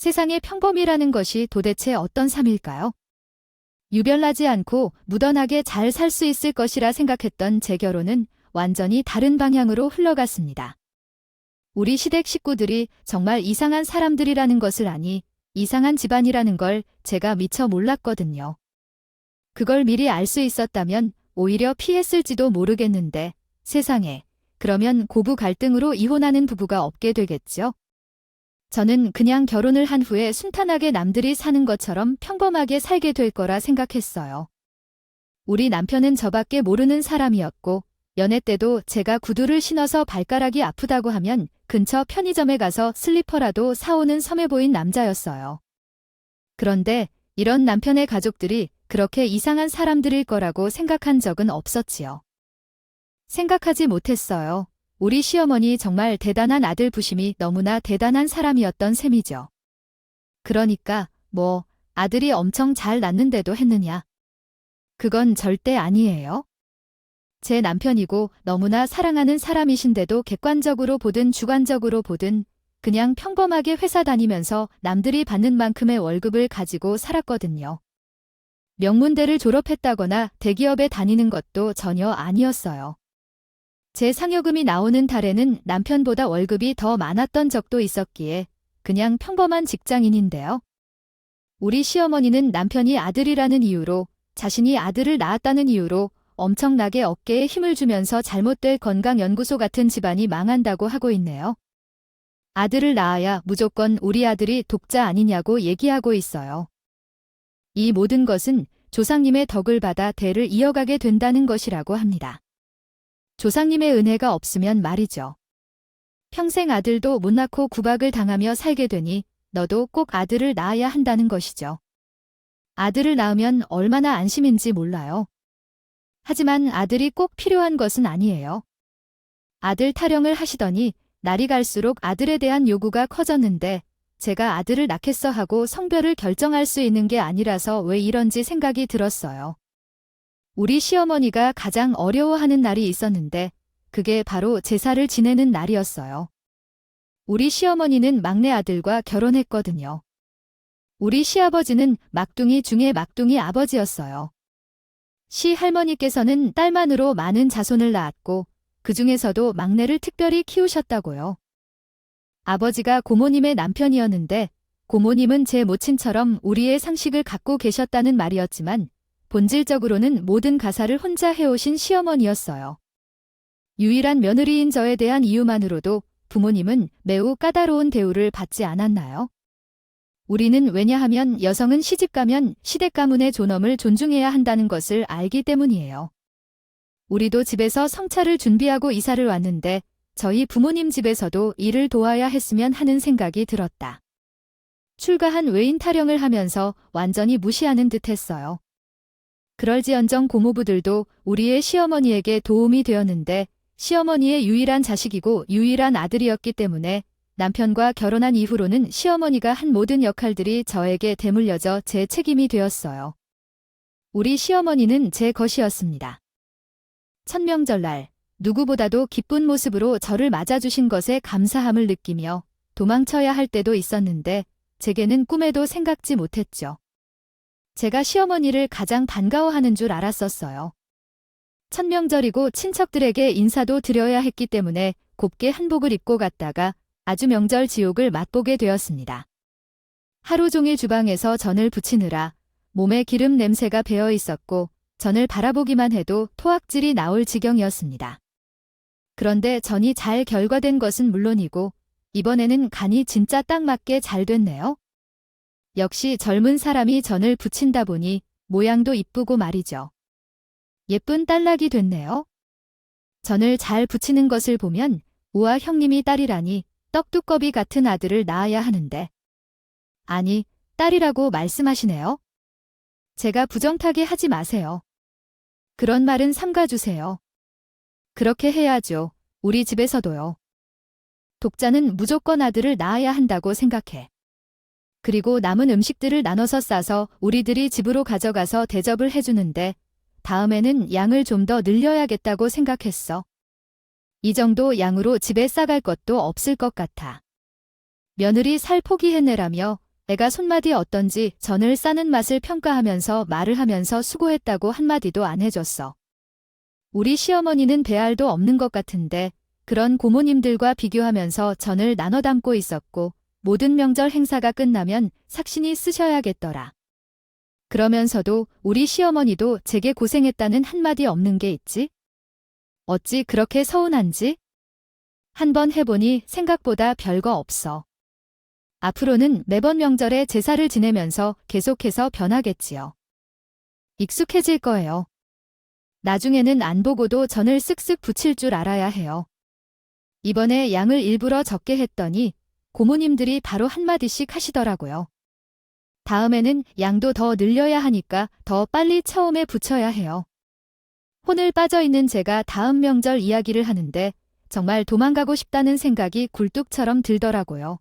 세상의 평범이라는 것이 도대체 어떤 삶일까요? 유별나지 않고 무던하게 잘 살 수 있을 것이라 생각했던 제 결혼은 완전히 다른 방향으로 흘러갔습니다. 우리 시댁 식구들이 정말 이상한 사람들이라는 것을 아니 이상한 집안이라는 걸 제가 미처 몰랐거든요. 그걸 미리 알 수 있었다면 오히려 피했을지도 모르겠는데 세상에, 그러면 고부 갈등으로 이혼하는 부부가 없게 되겠죠? 저는 그냥 결혼을 한 후에 순탄하게 남들이 사는 것처럼 평범하게 살게 될 거라 생각했어요. 우리 남편은 저밖에 모르는 사람이었고 연애 때도 제가 구두를 신어서 발가락이 아프다고 하면 근처 편의점에 가서 슬리퍼라도 사오는 섬해 보인 남자였어요. 그런데 이런 남편의 가족들이 그렇게 이상한 사람들일 거라고 생각한 적은 없었지요. 생각하지 못했어요. 우리 시어머니 정말 대단한 아들 부심이 너무나 대단한 사람이었던 셈이죠. 그러니까 아들이 엄청 잘 낳는데도 했느냐. 그건 절대 아니에요. 제 남편이고 너무나 사랑하는 사람이신데도 객관적으로 보든 주관적으로 보든 그냥 평범하게 회사 다니면서 남들이 받는 만큼의 월급을 가지고 살았거든요. 명문대를 졸업했다거나 대기업에 다니는 것도 전혀 아니었어요. 제 상여금이 나오는 달에는 남편보다 월급이 더 많았던 적도 있었기에 그냥 평범한 직장인인데요. 우리 시어머니는 남편이 아들이라는 이유로, 자신이 아들을 낳았다는 이유로 엄청나게 어깨에 힘을 주면서 잘못될 건강연구소 같은 집안이 망한다고 하고 있네요. 아들을 낳아야 무조건 우리 아들이 독자 아니냐고 얘기하고 있어요. 이 모든 것은 조상님의 덕을 받아 대를 이어가게 된다는 것이라고 합니다. 조상님의 은혜가 없으면 말이죠. 평생 아들도 못 낳고 구박을 당하며 살게 되니 너도 꼭 아들을 낳아야 한다는 것이죠. 아들을 낳으면 얼마나 안심인지 몰라요. 하지만 아들이 꼭 필요한 것은 아니에요. 아들 타령을 하시더니 날이 갈수록 아들에 대한 요구가 커졌는데 제가 아들을 낳겠어 하고 성별을 결정할 수 있는 게 아니라서 왜 이런지 생각이 들었어요. 우리 시어머니가 가장 어려워하는 날이 있었는데 그게 바로 제사를 지내는 날이었어요. 우리 시어머니는 막내 아들과 결혼했거든요. 우리 시아버지는 막둥이 중에 막둥이 아버지였어요. 시할머니께서는 딸만으로 많은 자손을 낳았고 그 중에서도 막내를 특별히 키우셨다고요. 아버지가 고모님의 남편이었는데 고모님은 제 모친처럼 우리의 상식을 갖고 계셨다는 말이었지만 본질적으로는 모든 가사를 혼자 해오신 시어머니였어요. 유일한 며느리인 저에 대한 이유만으로도 부모님은 매우 까다로운 대우를 받지 않았나요? 우리는 왜냐하면 여성은 시집가면 시댁 가문의 존엄을 존중해야 한다는 것을 알기 때문이에요. 우리도 집에서 성차를 준비하고 이사를 왔는데 저희 부모님 집에서도 일을 도와야 했으면 하는 생각이 들었다. 출가한 외인 타령을 하면서 완전히 무시하는 듯 했어요. 그럴지언정 고모부들도 우리의 시어머니에게 도움이 되었는데 시어머니의 유일한 자식이고 유일한 아들이었기 때문에 남편과 결혼한 이후로는 시어머니가 한 모든 역할들이 저에게 대물려져 제 책임이 되었어요. 우리 시어머니는 제 것이었습니다. 천명절날 누구보다도 기쁜 모습으로 저를 맞아주신 것에 감사함을 느끼며 도망쳐야 할 때도 있었는데 제게는 꿈에도 생각지 못했죠. 제가 시어머니를 가장 반가워하는 줄 알았었어요. 천명절이고 친척들에게 인사도 드려야 했기 때문에 곱게 한복을 입고 갔다가 아주 명절 지옥을 맛보게 되었습니다. 하루 종일 주방에서 전을 부치느라 몸에 기름 냄새가 배어 있었고 전을 바라보기만 해도 토악질이 나올 지경이었습니다. 그런데 전이 잘 결과된 것은 물론이고 이번에는 간이 진짜 딱 맞게 잘 됐네요. 역시 젊은 사람이 전을 부친다 보니 모양도 이쁘고 말이죠. 예쁜 딸락이 됐네요. 전을 잘 부치는 것을 보면 우아 형님이 딸이라니 떡두꺼비 같은 아들을 낳아야 하는데. 아니, 딸이라고 말씀하시네요. 제가 부정타게 하지 마세요. 그런 말은 삼가주세요. 그렇게 해야죠. 우리 집에서도요. 독자는 무조건 아들을 낳아야 한다고 생각해. 그리고 남은 음식들을 나눠서 싸서 우리들이 집으로 가져가서 대접을 해주는데 다음에는 양을 좀 더 늘려야겠다고 생각했어. 이 정도 양으로 집에 싸갈 것도 없을 것 같아. 며느리 살 포기해내라며 애가 손맛이 어떤지 전을 싸는 맛을 평가하면서 말을 하면서 수고했다고 한마디도 안 해줬어. 우리 시어머니는 배알도 없는 것 같은데 그런 고모님들과 비교하면서 전을 나눠 담고 있었고 모든 명절 행사가 끝나면 삭신이 쓰셔야겠더라. 그러면서도 우리 시어머니도 제게 고생했다는 한마디 없는 게 있지? 어찌 그렇게 서운한지? 한번 해보니 생각보다 별거 없어. 앞으로는 매번 명절에 제사를 지내면서 계속해서 변하겠지요. 익숙해질 거예요. 나중에는 안 보고도 전을 쓱쓱 부칠 줄 알아야 해요. 이번에 양을 일부러 적게 했더니 고모님들이 바로 한마디씩 하시더라고요. 다음에는 양도 더 늘려야 하니까 더 빨리 처음에 부쳐야 해요. 혼을 빠져있는 제가 다음 명절 이야기를 하는데 정말 도망가고 싶다는 생각이 굴뚝처럼 들더라고요.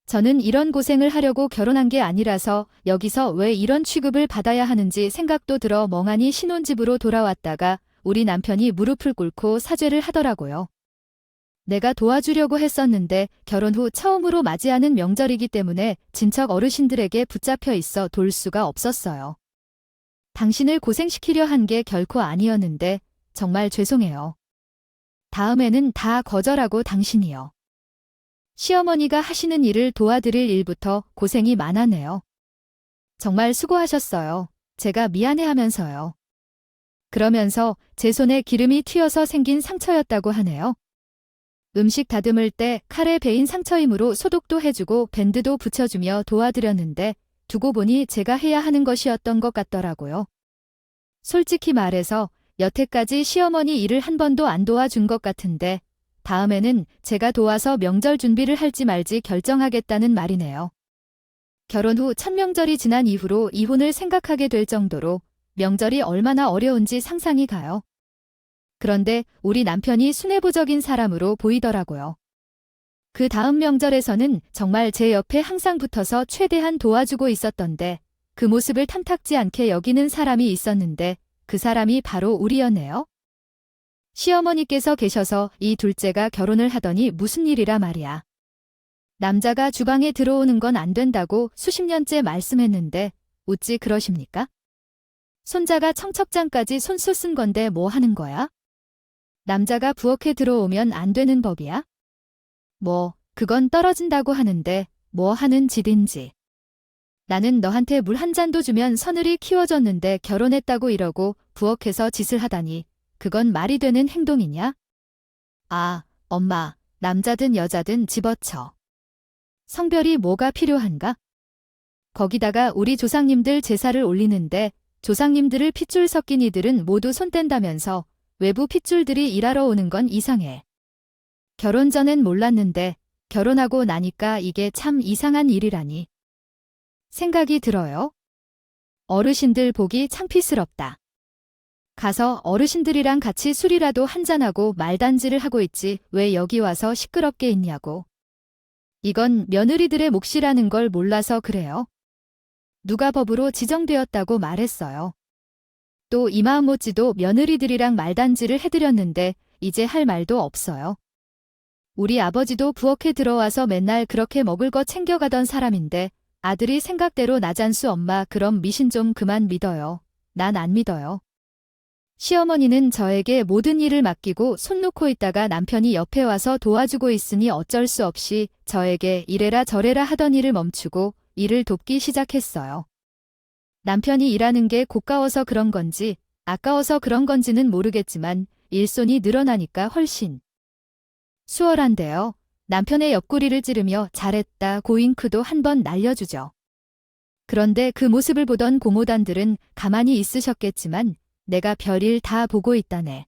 저는 이런 고생을 하려고 결혼한 게 아니라서 여기서 왜 이런 취급을 받아야 하는지 생각도 들어 멍하니 신혼집으로 돌아왔다가 우리 남편이 무릎을 꿇고 사죄를 하더라고요. 내가 도와주려고 했었는데 결혼 후 처음으로 맞이하는 명절이기 때문에 친척 어르신들에게 붙잡혀 있어 돌 수가 없었어요. 당신을 고생시키려 한 게 결코 아니었는데 정말 죄송해요. 다음에는 다 거절하고 당신이요. 시어머니가 하시는 일을 도와드릴 일부터 고생이 많았네요. 정말 수고하셨어요. 제가 미안해하면서요. 그러면서 제 손에 기름이 튀어서 생긴 상처였다고 하네요. 음식 다듬을 때 칼에 베인 상처이므로 소독도 해주고 밴드도 붙여주며 도와드렸는데 두고 보니 제가 해야 하는 것이었던 것 같더라고요. 솔직히 말해서 여태까지 시어머니 일을 한 번도 안 도와준 것 같은데 다음에는 제가 도와서 명절 준비를 할지 말지 결정하겠다는 말이네요. 결혼 후 첫 명절이 지난 이후로 이혼을 생각하게 될 정도로 명절이 얼마나 어려운지 상상이 가요. 그런데 우리 남편이 순애보적인 사람으로 보이더라고요. 그 다음 명절에서는 정말 제 옆에 항상 붙어서 최대한 도와주고 있었던데 그 모습을 탐탁지 않게 여기는 사람이 있었는데 그 사람이 바로 우리였네요. 시어머니께서 계셔서 이 둘째가 결혼을 하더니 무슨 일이라 말이야. 남자가 주방에 들어오는 건 안 된다고 수십 년째 말씀했는데 어찌 그러십니까? 손자가 청첩장까지 손수 쓴 건데 뭐 하는 거야? 남자가 부엌에 들어오면 안 되는 법이야? 뭐 그건 떨어진다고 하는데 뭐 하는 짓인지. 나는 너한테 물 한 잔도 주면 서늘이 키워졌는데 결혼했다고 이러고 부엌에서 짓을 하다니 그건 말이 되는 행동이냐? 아, 엄마, 남자든 여자든 집어쳐. 성별이 뭐가 필요한가? 거기다가 우리 조상님들 제사를 올리는데 조상님들을 핏줄 섞인 이들은 모두 손 뗀다면서 외부 핏줄들이 일하러 오는 건 이상해. 결혼 전엔 몰랐는데 결혼하고 나니까 이게 참 이상한 일이라니. 생각이 들어요. 어르신들 보기 창피스럽다. 가서 어르신들이랑 같이 술이라도 한잔하고 말단지를 하고 있지 왜 여기 와서 시끄럽게 있냐고. 이건 며느리들의 몫이라는 걸 몰라서 그래요. 누가 법으로 지정되었다고 말했어요. 또 이 마음 못지도 며느리들이랑 말단지를 해드렸는데 이제 할 말도 없어요. 우리 아버지도 부엌에 들어와서 맨날 그렇게 먹을 거 챙겨가던 사람인데 아들이 생각대로 나잔수 엄마 그럼 미신 좀 그만 믿어요. 난 안 믿어요. 시어머니는 저에게 모든 일을 맡기고 손 놓고 있다가 남편이 옆에 와서 도와주고 있으니 어쩔 수 없이 저에게 이래라 저래라 하던 일을 멈추고 일을 돕기 시작했어요. 남편이 일하는 게 고가워서 그런 건지 아까워서 그런 건지는 모르겠지만 일손이 늘어나니까 훨씬 수월한데요. 남편의 옆구리를 찌르며 잘했다 고잉크도 한번 날려주죠. 그런데 그 모습을 보던 고모단들은 가만히 있으셨겠지만 내가 별일 다 보고 있다네.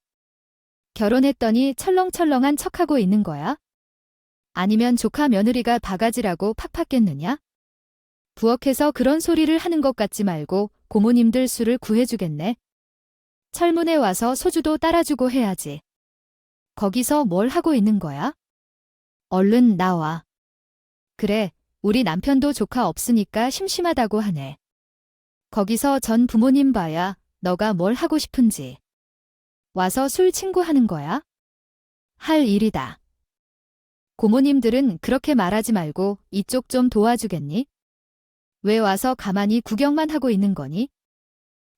결혼했더니 철렁철렁한 척하고 있는 거야? 아니면 조카 며느리가 바가지라고 팍팍겠느냐? 부엌에서 그런 소리를 하는 것 같지 말고 고모님들 술을 구해주겠네. 철문에 와서 소주도 따라주고 해야지. 거기서 뭘 하고 있는 거야? 얼른 나와. 그래, 우리 남편도 조카 없으니까 심심하다고 하네. 거기서 전 부모님 봐야 너가 뭘 하고 싶은지. 와서 술 친구하는 거야? 할 일이다. 고모님들은 그렇게 말하지 말고 이쪽 좀 도와주겠니? 왜 와서 가만히 구경만 하고 있는 거니?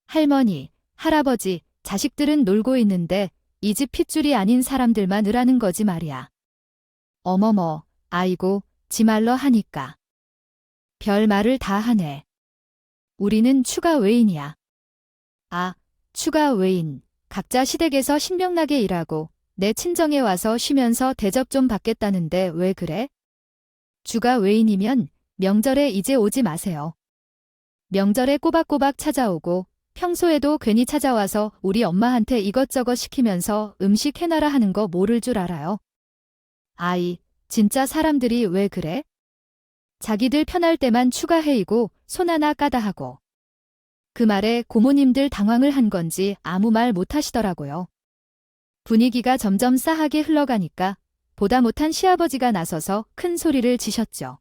할머니, 할아버지, 자식들은 놀고 있는데 이 집 핏줄이 아닌 사람들만 으라는 거지 말이야. 어머머, 아이고, 지 말러 하니까. 별 말을 다 하네. 우리는 추가 외인이야. 아, 추가 외인. 각자 시댁에서 신명나게 일하고 내 친정에 와서 쉬면서 대접 좀 받겠다는데 왜 그래? 주가 외인이면 명절에 이제 오지 마세요. 명절에 꼬박꼬박 찾아오고 평소에도 괜히 찾아와서 우리 엄마한테 이것저것 시키면서 음식 해놔라 하는 거 모를 줄 알아요. 아이, 진짜 사람들이 왜 그래? 자기들 편할 때만 추가해이고 손 하나 까다 하고. 그 말에 고모님들 당황을 한 건지 아무 말 못하시더라고요. 분위기가 점점 싸하게 흘러가니까 보다 못한 시아버지가 나서서 큰 소리를 지셨죠.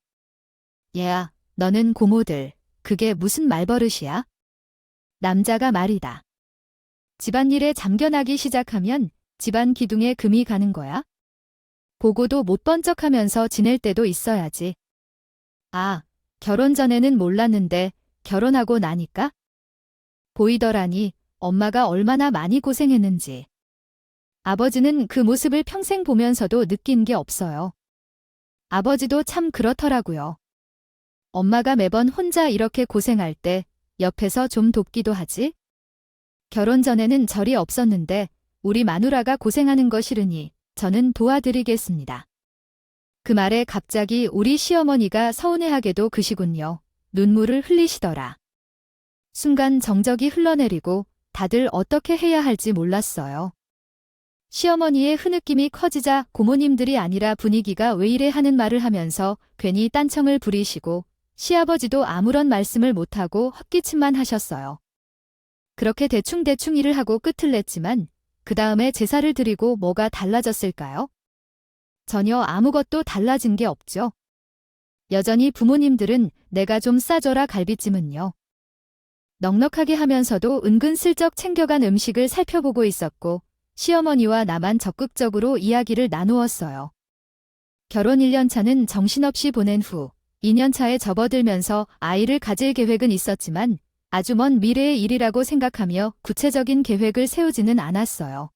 얘야, 너는 고모들, 그게 무슨 말버릇이야? 남자가 말이다. 집안일에 참견하기 시작하면 집안 기둥에 금이 가는 거야? 보고도 못 본 척하면서 지낼 때도 있어야지. 아, 결혼 전에는 몰랐는데 결혼하고 나니까? 보이더라니 엄마가 얼마나 많이 고생했는지. 아버지는 그 모습을 평생 보면서도 느낀 게 없어요. 아버지도 참 그렇더라고요. 엄마가 매번 혼자 이렇게 고생할 때 옆에서 좀 돕기도 하지? 결혼 전에는 절이 없었는데 우리 마누라가 고생하는 거 싫으니 저는 도와드리겠습니다. 그 말에 갑자기 우리 시어머니가 서운해하게도 그시군요. 눈물을 흘리시더라. 순간 정적이 흘러내리고 다들 어떻게 해야 할지 몰랐어요. 시어머니의 흐느낌이 커지자 고모님들이 아니라 분위기가 왜 이래 하는 말을 하면서 괜히 딴청을 부리시고 시아버지도 아무런 말씀을 못하고 헛기침만 하셨어요. 그렇게 대충대충 일을 하고 끝을 냈지만 그 다음에 제사를 드리고 뭐가 달라졌을까요? 전혀 아무것도 달라진 게 없죠. 여전히 부모님들은 내가 좀 싸줘라 갈비찜은요. 넉넉하게 하면서도 은근슬쩍 챙겨간 음식을 살펴보고 있었고 시어머니와 나만 적극적으로 이야기를 나누었어요. 결혼 1년 차는 정신없이 보낸 후 2년 차에 접어들면서 아이를 가질 계획은 있었지만 아주 먼 미래의 일이라고 생각하며 구체적인 계획을 세우지는 않았어요.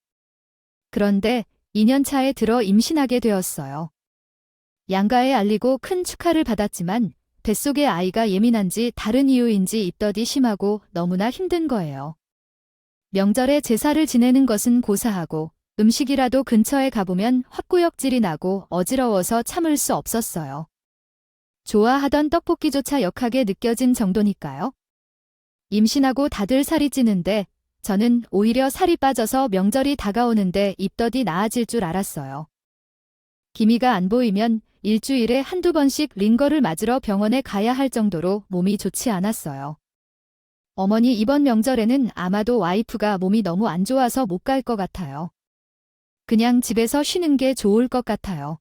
그런데 2년 차에 들어 임신하게 되었어요. 양가에 알리고 큰 축하를 받았지만 뱃속의 아이가 예민한지 다른 이유인지 입덧이 심하고 너무나 힘든 거예요. 명절에 제사를 지내는 것은 고사하고 음식이라도 근처에 가보면 헛구역질이 나고 어지러워서 참을 수 없었어요. 좋아하던 떡볶이조차 역하게 느껴진 정도니까요. 임신하고 다들 살이 찌는데 저는 오히려 살이 빠져서 명절이 다가오는데 입덧이 나아질 줄 알았어요. 기미가 안 보이면 일주일에 한두 번씩 링거를 맞으러 병원에 가야 할 정도로 몸이 좋지 않았어요. 어머니 이번 명절에는 아마도 와이프가 몸이 너무 안 좋아서 못 갈 것 같아요. 그냥 집에서 쉬는 게 좋을 것 같아요.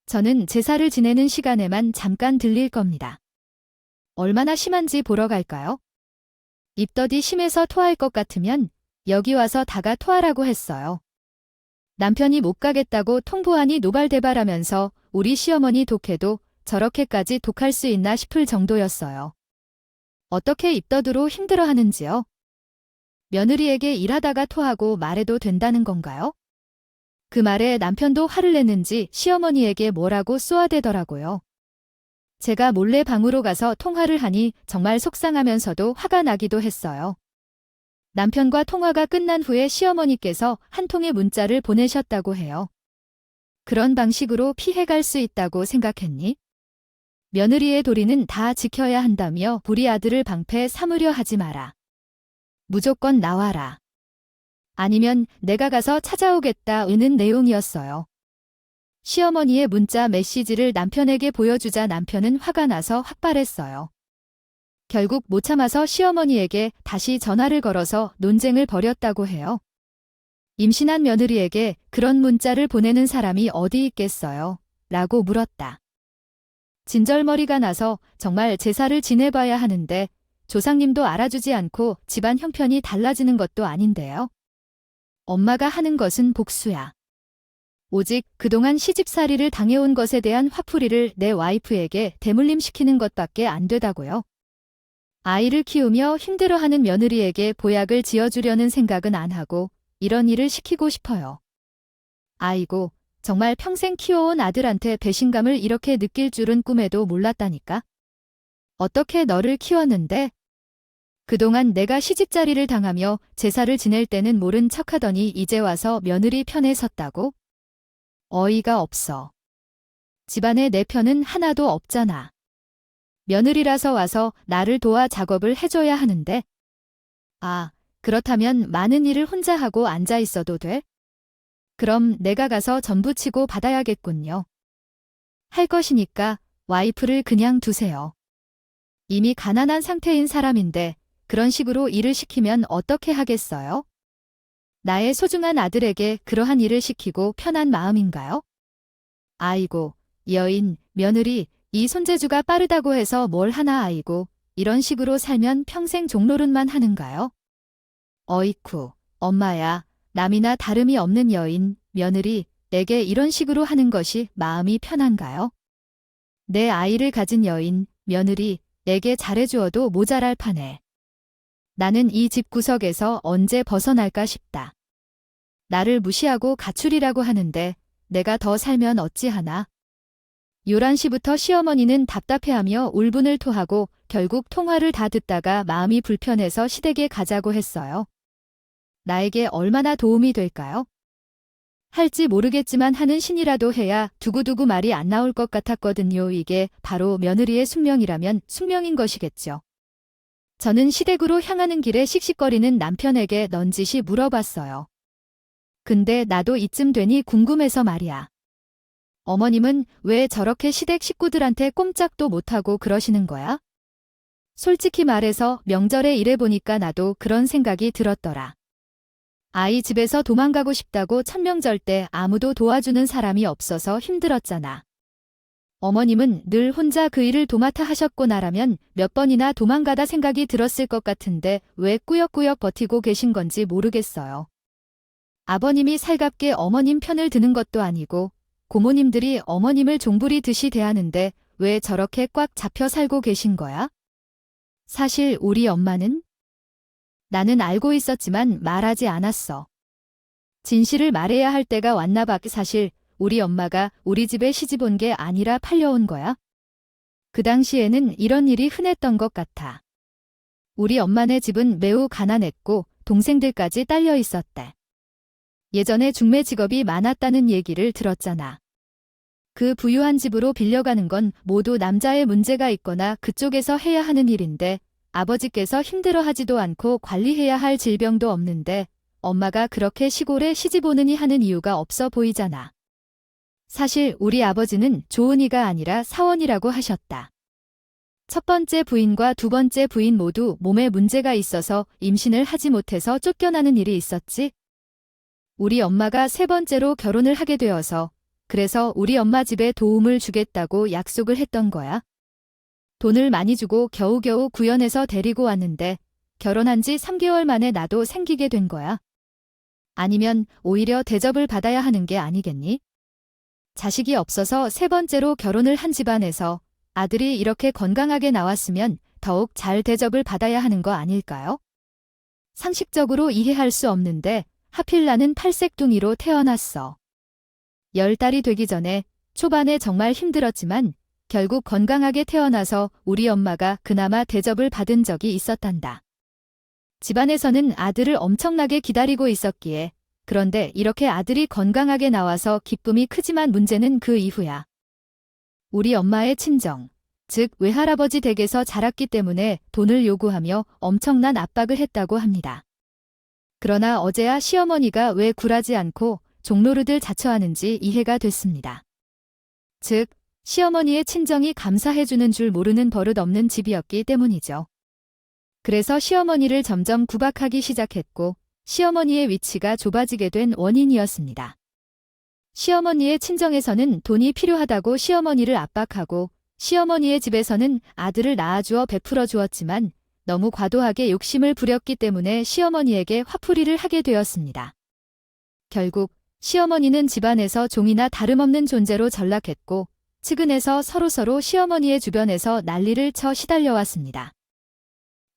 저는 제사를 지내는 시간에만 잠깐 들릴 겁니다. 얼마나 심한지 보러 갈까요? 입덧이 심해서 토할 것 같으면 여기 와서 다가 토하라고 했어요. 남편이 못 가겠다고 통보하니 노발대발하면서 우리 시어머니 독해도 저렇게까지 독할 수 있나 싶을 정도였어요. 어떻게 입덧으로 힘들어하는지요? 며느리에게 일하다가 토하고 말해도 된다는 건가요? 그 말에 남편도 화를 냈는지 시어머니에게 뭐라고 쏘아대더라고요. 제가 몰래 방으로 가서 통화를 하니 정말 속상하면서도 화가 나기도 했어요. 남편과 통화가 끝난 후에 시어머니께서 한 통의 문자를 보내셨다고 해요. 그런 방식으로 피해갈 수 있다고 생각했니? 며느리의 도리는 다 지켜야 한다며 우리 아들을 방패 삼으려 하지 마라. 무조건 나와라. 아니면 내가 가서 찾아오겠다는 내용이었어요. 시어머니의 문자 메시지를 남편에게 보여주자 남편은 화가 나서 확발했어요. 결국 못 참아서 시어머니에게 다시 전화를 걸어서 논쟁을 벌였다고 해요. 임신한 며느리에게 그런 문자를 보내는 사람이 어디 있겠어요? 라고 물었다. 진절머리가 나서 정말 제사를 지내봐야 하는데 조상님도 알아주지 않고 집안 형편이 달라지는 것도 아닌데요. 엄마가 하는 것은 복수야. 오직 그동안 시집살이를 당해온 것에 대한 화풀이를 내 와이프에게 대물림시키는 것밖에 안 되다고요. 아이를 키우며 힘들어하는 며느리에게 보약을 지어주려는 생각은 안 하고 이런 일을 시키고 싶어요. 아이고, 정말 평생 키워온 아들한테 배신감을 이렇게 느낄 줄은 꿈에도 몰랐다니까. 어떻게 너를 키웠는데? 그동안 내가 시집살이를 당하며 제사를 지낼 때는 모른 척하더니 이제 와서 며느리 편에 섰다고? 어이가 없어. 집안에 내 편은 하나도 없잖아. 며느리라서 와서 나를 도와 작업을 해줘야 하는데. 아, 그렇다면 많은 일을 혼자 하고 앉아 있어도 돼? 그럼 내가 가서 전부치고 받아야겠군요. 할 것이니까 와이프를 그냥 두세요. 이미 가난한 상태인 사람인데 그런 식으로 일을 시키면 어떻게 하겠어요? 나의 소중한 아들에게 그러한 일을 시키고 편한 마음인가요? 아이고, 여인, 며느리, 이 손재주가 빠르다고 해서 뭘 하나 아이고, 이런 식으로 살면 평생 종노릇만 하는가요? 어이쿠, 엄마야, 남이나 다름이 없는 여인, 며느리, 내게 이런 식으로 하는 것이 마음이 편한가요? 내 아이를 가진 여인, 며느리, 내게 잘해주어도 모자랄 판에. 나는 이 집 구석에서 언제 벗어날까 싶다. 나를 무시하고 가출이라고 하는데 내가 더 살면 어찌하나. 11시부터 시어머니는 답답해하며 울분을 토하고 결국 통화를 다 듣다가 마음이 불편해서 시댁에 가자고 했어요. 나에게 얼마나 도움이 될까요? 할지 모르겠지만 하는 신이라도 해야 두고두고 말이 안 나올 것 같았거든요. 이게 바로 며느리의 숙명이라면 숙명인 것이겠죠. 저는 시댁으로 향하는 길에 씩씩거리는 남편에게 넌지시 물어봤어요. 근데 나도 이쯤 되니 궁금해서 말이야. 어머님은 왜 저렇게 시댁 식구들한테 꼼짝도 못하고 그러시는 거야? 솔직히 말해서 명절에 일해보니까 나도 그런 생각이 들었더라. 아이 집에서 도망가고 싶다고 천명절 때 아무도 도와주는 사람이 없어서 힘들었잖아. 어머님은 늘 혼자 그 일을 도맡아 하셨고 나라면 몇 번이나 도망가다 생각이 들었을 것 같은데 왜 꾸역꾸역 버티고 계신 건지 모르겠어요. 아버님이 살갑게 어머님 편을 드는 것도 아니고 고모님들이 어머님을 종부리듯이 대하는데 왜 저렇게 꽉 잡혀 살고 계신 거야? 사실 우리 엄마는? 나는 알고 있었지만 말하지 않았어. 진실을 말해야 할 때가 왔나 봐. 사실 우리 엄마가 우리 집에 시집 온 게 아니라 팔려온 거야. 그 당시에는 이런 일이 흔했던 것 같아. 우리 엄마네 집은 매우 가난했고 동생들까지 딸려 있었대. 예전에 중매 직업이 많았다는 얘기를 들었잖아. 그 부유한 집으로 빌려가는 건 모두 남자의 문제가 있거나 그쪽에서 해야 하는 일인데 아버지께서 힘들어하지도 않고 관리해야 할 질병도 없는데 엄마가 그렇게 시골에 시집 오느니 하는 이유가 없어 보이잖아. 사실 우리 아버지는 조은이가 아니라 사원이라고 하셨다. 첫 번째 부인과 두 번째 부인 모두 몸에 문제가 있어서 임신을 하지 못해서 쫓겨나는 일이 있었지. 우리 엄마가 세 번째로 결혼을 하게 되어서 그래서 우리 엄마 집에 도움을 주겠다고 약속을 했던 거야. 돈을 많이 주고 겨우겨우 구연해서 데리고 왔는데 결혼한 지 3개월 만에 나도 생기게 된 거야. 아니면 오히려 대접을 받아야 하는 게 아니겠니? 자식이 없어서 세 번째로 결혼을 한 집안에서 아들이 이렇게 건강하게 나왔으면 더욱 잘 대접을 받아야 하는 거 아닐까요? 상식적으로 이해할 수 없는데 하필 나는 팔색둥이로 태어났어. 10달이 되기 전에 초반에 정말 힘들었지만 결국 건강하게 태어나서 우리 엄마가 그나마 대접을 받은 적이 있었단다. 집안에서는 아들을 엄청나게 기다리고 있었기에 그런데 이렇게 아들이 건강하게 나와서 기쁨이 크지만 문제는 그 이후야. 우리 엄마의 친정, 즉 외할아버지 댁에서 자랐기 때문에 돈을 요구하며 엄청난 압박을 했다고 합니다. 그러나 어제야 시어머니가 왜 굴하지 않고 종노릇을 자처하는지 이해가 됐습니다. 즉, 시어머니의 친정이 감사해주는 줄 모르는 버릇 없는 집이었기 때문이죠. 그래서 시어머니를 점점 구박하기 시작했고 시어머니의 위치가 좁아지게 된 원인이었습니다. 시어머니의 친정에서는 돈이 필요하다고 시어머니를 압박하고 시어머니의 집에서는 아들을 낳아주어 베풀어 주었지만 너무 과도하게 욕심을 부렸기 때문에 시어머니에게 화풀이를 하게 되었습니다. 결국 시어머니는 집안에서 종이나 다름없는 존재로 전락했고 측은해서 서로서로 시어머니의 주변에서 난리를 쳐 시달려왔습니다.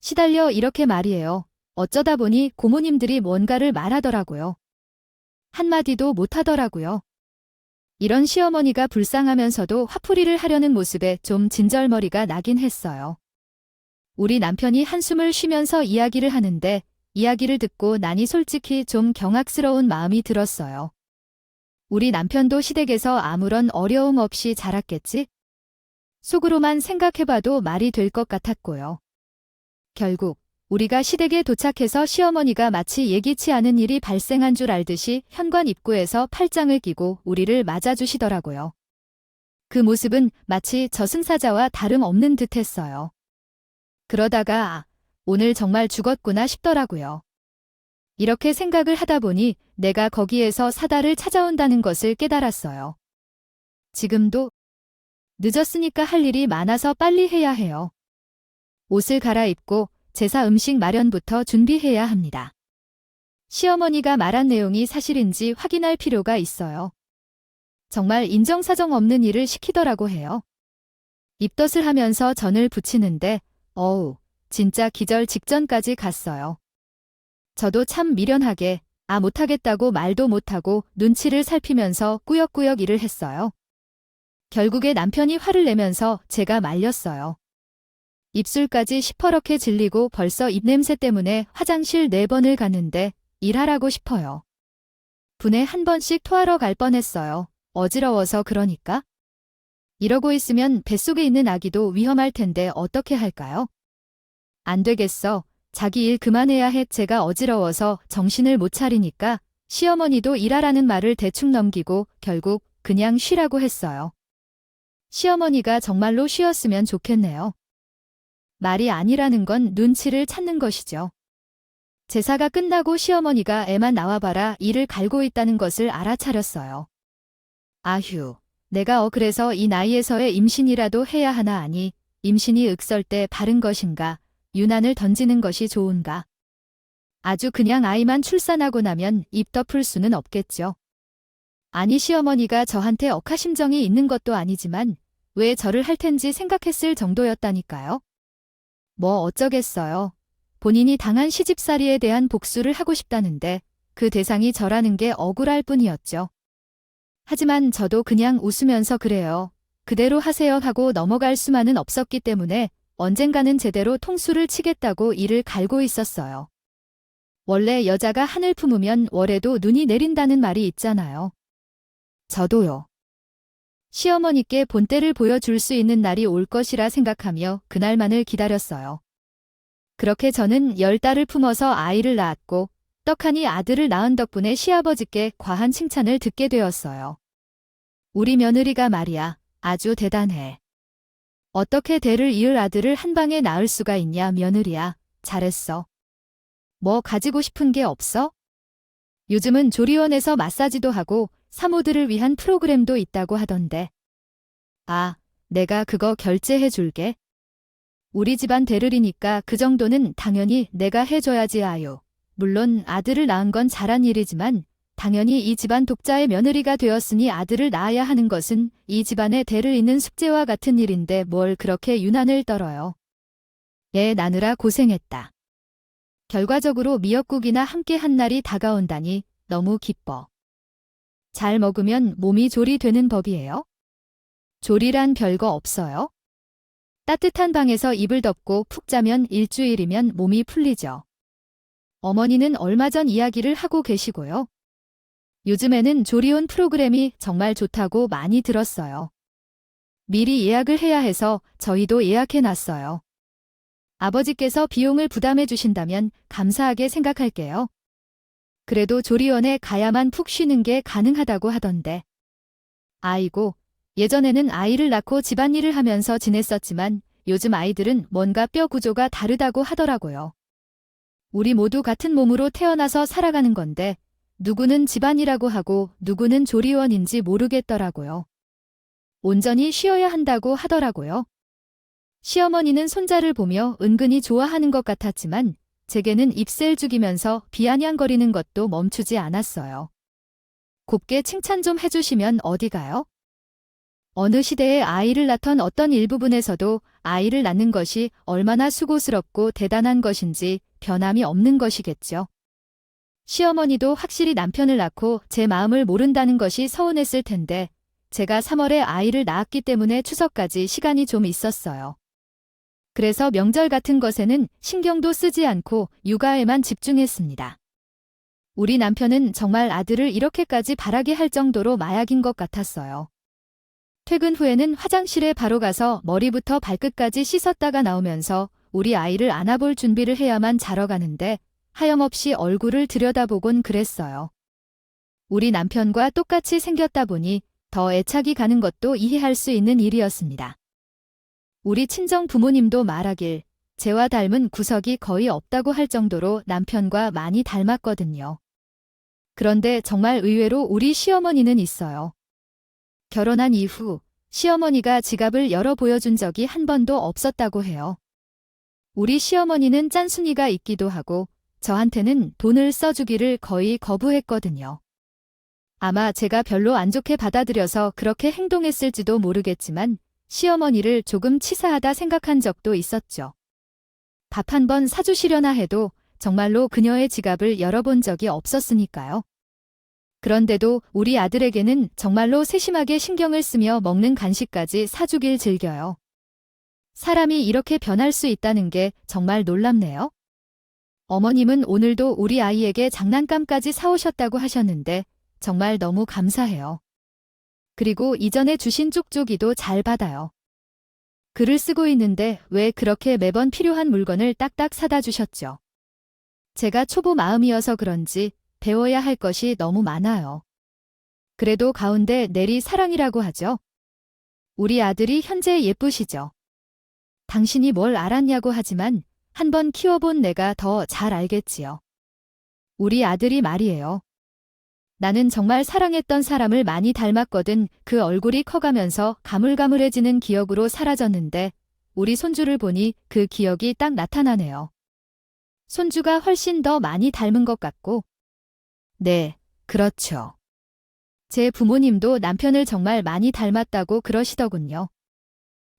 시달려 이렇게 말이에요. 어쩌다 보니 고모님들이 뭔가를 말하더라고요. 한마디도 못하더라고요. 이런 시어머니가 불쌍하면서도 화풀이를 하려는 모습에 좀 진절머리가 나긴 했어요. 우리 남편이 한숨을 쉬면서 이야기를 하는데 이야기를 듣고 나니 솔직히 좀 경악스러운 마음이 들었어요. 우리 남편도 시댁에서 아무런 어려움 없이 자랐겠지? 속으로만 생각해봐도 말이 될 것 같았고요. 결국 우리가 시댁에 도착해서 시어머니가 마치 예기치 않은 일이 발생한 줄 알듯이 현관 입구에서 팔짱을 끼고 우리를 맞아주시더라고요. 그 모습은 마치 저승사자와 다름없는 듯했어요. 그러다가 오늘 정말 죽었구나 싶더라고요. 이렇게 생각을 하다 보니 내가 거기에서 사다를 찾아온다는 것을 깨달았어요. 지금도 늦었으니까 할 일이 많아서 빨리 해야 해요. 옷을 갈아입고 제사 음식 마련부터 준비해야 합니다. 시어머니가 말한 내용이 사실인지 확인할 필요가 있어요. 정말 인정사정 없는 일을 시키더라고 해요. 입덧을 하면서 전을 부치는데 진짜 기절 직전까지 갔어요. 저도 참 미련하게 못하겠다고 말도 못하고 눈치를 살피면서 꾸역꾸역 일을 했어요. 결국에 남편이 화를 내면서 제가 말렸어요. 입술까지 시퍼렇게 질리고 벌써 입냄새 때문에 화장실 4번을 갔는데 일하라고 싶어요. 분에 한 번씩 토하러 갈 뻔했어요. 어지러워서 그러니까. 이러고 있으면 뱃속에 있는 아기도 위험할 텐데 어떻게 할까요? 안 되겠어. 자기 일 그만해야 해. 제가 어지러워서 정신을 못 차리니까 시어머니도 일하라는 말을 대충 넘기고 결국 그냥 쉬라고 했어요. 시어머니가 정말로 쉬었으면 좋겠네요. 말이 아니라는 건 눈치를 찾는 것이죠. 제사가 끝나고 시어머니가 애만 나와봐라 일을 갈고 있다는 것을 알아차렸어요. 아휴, 내가 그래서 이 나이에서의 임신이라도 해야 하나 아니, 임신이 윽설 때 바른 것인가, 유난을 던지는 것이 좋은가. 아주 그냥 아이만 출산하고 나면 입 덮을 수는 없겠죠. 아니 시어머니가 저한테 억하심정이 있는 것도 아니지만 왜 저를 할 텐지 생각했을 정도였다니까요. 뭐 어쩌겠어요. 본인이 당한 시집살이에 대한 복수를 하고 싶다는데 그 대상이 저라는 게 억울할 뿐이었죠. 하지만 저도 그냥 웃으면서 그래요. 그대로 하세요 하고 넘어갈 수만은 없었기 때문에 언젠가는 제대로 통수를 치겠다고 이를 갈고 있었어요. 원래 여자가 한을 품으면 월에도 눈이 내린다는 말이 있잖아요. 저도요. 시어머니께 본때를 보여줄 수 있는 날이 올 것이라 생각하며 그날만을 기다렸어요. 그렇게 저는 10달을 품어서 아이를 낳았고 떡하니 아들을 낳은 덕분에 시아버지께 과한 칭찬을 듣게 되었어요. 우리 며느리가 말이야 아주 대단해. 어떻게 대를 이을 아들을 한 방에 낳을 수가 있냐 며느리야. 잘했어. 뭐 가지고 싶은 게 없어? 요즘은 조리원에서 마사지도 하고 사모들을 위한 프로그램도 있다고 하던데. 내가 그거 결제해 줄게. 우리 집안 대를이니까 그 정도는 당연히 내가 해줘야지 아유. 물론 아들을 낳은 건 잘한 일이지만 당연히 이 집안 독자의 며느리가 되었으니 아들을 낳아야 하는 것은 이 집안의 대를 잇는 숙제와 같은 일인데 뭘 그렇게 유난을 떨어요. 애 낳느라 고생했다. 결과적으로 미역국이나 함께 한 날이 다가온다니 너무 기뻐. 잘 먹으면 몸이 조리되는 법이에요? 조리란 별거 없어요? 따뜻한 방에서 이불 덮고 푹 자면 일주일이면 몸이 풀리죠. 어머니는 얼마 전 이야기를 하고 계시고요. 요즘에는 조리원 프로그램이 정말 좋다고 많이 들었어요. 미리 예약을 해야 해서 저희도 예약해놨어요. 아버지께서 비용을 부담해 주신다면 감사하게 생각할게요. 그래도 조리원에 가야만 푹 쉬는 게 가능하다고 하던데. 아이고, 예전에는 아이를 낳고 집안일을 하면서 지냈었지만 요즘 아이들은 뭔가 뼈 구조가 다르다고 하더라고요. 우리 모두 같은 몸으로 태어나서 살아가는 건데 누구는 집안이라고 하고 누구는 조리원인지 모르겠더라고요. 온전히 쉬어야 한다고 하더라고요. 시어머니는 손자를 보며 은근히 좋아하는 것 같았지만 제게는 입새를 죽이면서 비아냥거리는 것도 멈추지 않았어요. 곱게 칭찬 좀 해주시면 어디 가요? 어느 시대에 아이를 낳던 어떤 일부분에서도 아이를 낳는 것이 얼마나 수고스럽고 대단한 것인지 변함이 없는 것이겠죠. 시어머니도 확실히 남편을 낳고 제 마음을 모른다는 것이 서운했을 텐데 제가 3월에 아이를 낳았기 때문에 추석까지 시간이 좀 있었어요. 그래서 명절 같은 것에는 신경도 쓰지 않고 육아에만 집중했습니다. 우리 남편은 정말 아들을 이렇게까지 바라게 할 정도로 마약인 것 같았어요. 퇴근 후에는 화장실에 바로 가서 머리부터 발끝까지 씻었다가 나오면서 우리 아이를 안아볼 준비를 해야만 자러 가는데 하염없이 얼굴을 들여다보곤 그랬어요. 우리 남편과 똑같이 생겼다 보니 더 애착이 가는 것도 이해할 수 있는 일이었습니다. 우리 친정 부모님도 말하길 제와 닮은 구석이 거의 없다고 할 정도로 남편과 많이 닮았거든요. 그런데 정말 의외로 우리 시어머니는 있어요. 결혼한 이후 시어머니가 지갑을 열어 보여준 적이 한 번도 없었다고 해요. 우리 시어머니는 짠순이가 있기도 하고 저한테는 돈을 써주기를 거의 거부했거든요. 아마 제가 별로 안 좋게 받아들여서 그렇게 행동했을지도 모르겠지만 시어머니를 조금 치사하다 생각한 적도 있었죠. 밥 한 번 사주시려나 해도 정말로 그녀의 지갑을 열어본 적이 없었으니까요. 그런데도 우리 아들에게는 정말로 세심하게 신경을 쓰며 먹는 간식까지 사주길 즐겨요. 사람이 이렇게 변할 수 있다는 게 정말 놀랍네요. 어머님은 오늘도 우리 아이에게 장난감까지 사오셨다고 하셨는데 정말 너무 감사해요. 그리고 이전에 주신 쪽쪽이도 잘 받아요. 글을 쓰고 있는데 왜 그렇게 매번 필요한 물건을 딱딱 사다 주셨죠? 제가 초보 마음이어서 그런지 배워야 할 것이 너무 많아요. 그래도 가운데 내리 사랑이라고 하죠. 우리 아들이 현재 예쁘시죠? 당신이 뭘 알았냐고 하지만 한번 키워본 내가 더 잘 알겠지요. 우리 아들이 말이에요. 나는 정말 사랑했던 사람을 많이 닮았거든. 그 얼굴이 커가면서 가물가물해지는 기억으로 사라졌는데 우리 손주를 보니 그 기억이 딱 나타나네요. 손주가 훨씬 더 많이 닮은 것 같고. 네, 그렇죠. 제 부모님도 남편을 정말 많이 닮았다고 그러시더군요.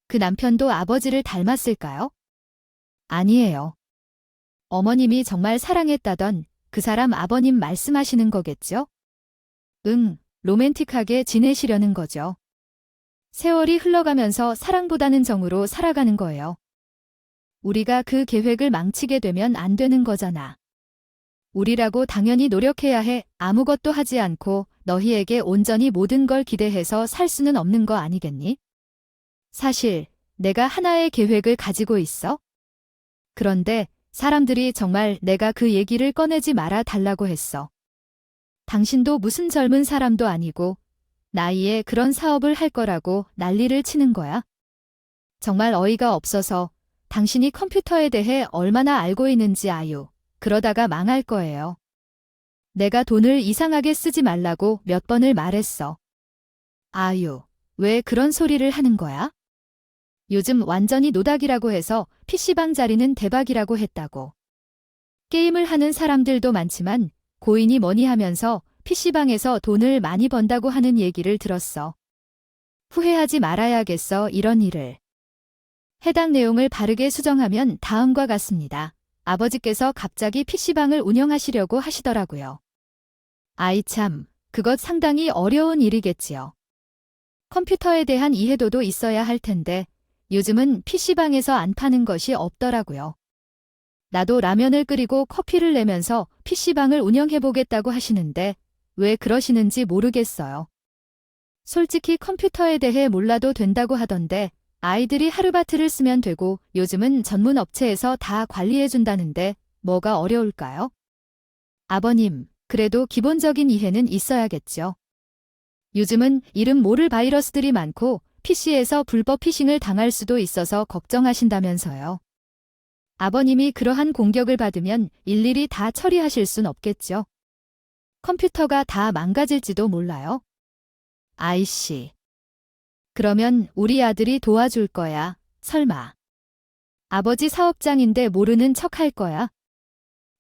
그 남편도 아버지를 닮았을까요? 아니에요. 어머님이 정말 사랑했다던 그 사람 아버님 말씀하시는 거겠죠? 응, 로맨틱하게 지내시려는 거죠. 세월이 흘러가면서 사랑보다는 정으로 살아가는 거예요. 우리가 그 계획을 망치게 되면 안 되는 거잖아. 우리라고 당연히 노력해야 해. 아무것도 하지 않고 너희에게 온전히 모든 걸 기대해서 살 수는 없는 거 아니겠니? 사실 내가 하나의 계획을 가지고 있어. 그런데 사람들이 정말 내가 그 얘기를 꺼내지 말아 달라고 했어. 당신도 무슨 젊은 사람도 아니고 나이에 그런 사업을 할 거라고 난리를 치는 거야? 정말 어이가 없어서 당신이 컴퓨터에 대해 얼마나 알고 있는지 아유. 그러다가 망할 거예요. 내가 돈을 이상하게 쓰지 말라고 몇 번을 말했어. 아유, 왜 그런 소리를 하는 거야? 요즘 완전히 노닥이라고 해서 PC방 자리는 대박이라고 했다고. 게임을 하는 사람들도 많지만 고인이 뭐니 하면서 PC방에서 돈을 많이 번다고 하는 얘기를 들었어. 후회하지 말아야겠어, 이런 일을. 해당 내용을 바르게 수정하면 다음과 같습니다. 아버지께서 갑자기 PC방을 운영하시려고 하시더라고요. 아이 참, 그것 상당히 어려운 일이겠지요. 컴퓨터에 대한 이해도도 있어야 할 텐데 요즘은 PC방에서 안 파는 것이 없더라고요. 나도 라면을 끓이고 커피를 내면서 PC방을 운영해보겠다고 하시는데 왜 그러시는지 모르겠어요. 솔직히 컴퓨터에 대해 몰라도 된다고 하던데 아이들이 하루바트를 쓰면 되고 요즘은 전문 업체에서 다 관리해준다는데 뭐가 어려울까요? 아버님, 그래도 기본적인 이해는 있어야겠죠. 요즘은 이름 모를 바이러스들이 많고 PC에서 불법 피싱을 당할 수도 있어서 걱정하신다면서요. 아버님이 그러한 공격을 받으면 일일이 다 처리하실 순 없겠죠. 컴퓨터가 다 망가질지도 몰라요. 아이씨. 그러면 우리 아들이 도와줄 거야, 설마. 아버지 사업장인데 모르는 척 할 거야.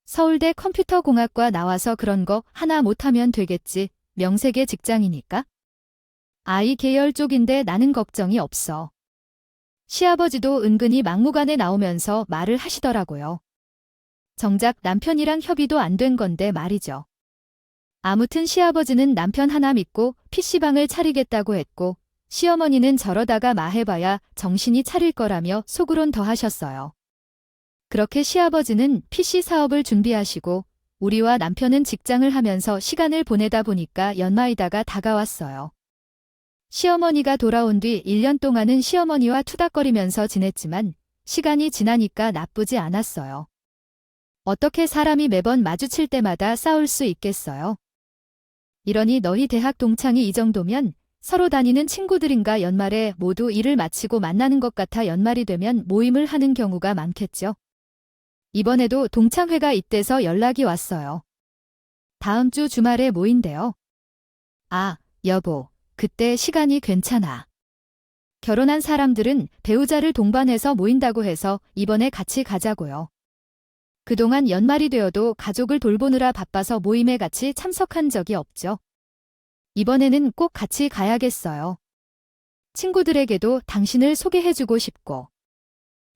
서울대 컴퓨터공학과 나와서 그런 거 하나 못하면 되겠지. 명색의 직장이니까? 아이 계열 쪽인데 나는 걱정이 없어. 시아버지도 은근히 막무가내 나오면서 말을 하시더라고요. 정작 남편이랑 협의도 안 된 건데 말이죠. 아무튼 시아버지는 남편 하나 믿고 PC방을 차리겠다고 했고, 시어머니는 저러다가 마해봐야 정신이 차릴 거라며 속으론 더 하셨어요. 그렇게 시아버지는 PC 사업을 준비하시고, 우리와 남편은 직장을 하면서 시간을 보내다 보니까 연말이다가 다가왔어요. 시어머니가 돌아온 뒤 1년 동안은 시어머니와 투닥거리면서 지냈지만 시간이 지나니까 나쁘지 않았어요. 어떻게 사람이 매번 마주칠 때마다 싸울 수 있겠어요? 이러니 너희 대학 동창이 이 정도면 서로 다니는 친구들인가 연말에 모두 일을 마치고 만나는 것 같아 연말이 되면 모임을 하는 경우가 많겠죠. 이번에도 동창회가 있대서 연락이 왔어요. 다음 주 주말에 모인대요. 아, 여보, 그때 시간이 괜찮아. 결혼한 사람들은 배우자를 동반해서 모인다고 해서 이번에 같이 가자고요. 그동안 연말이 되어도 가족을 돌보느라 바빠서 모임에 같이 참석한 적이 없죠. 이번에는 꼭 같이 가야겠어요. 친구들에게도 당신을 소개해주고 싶고.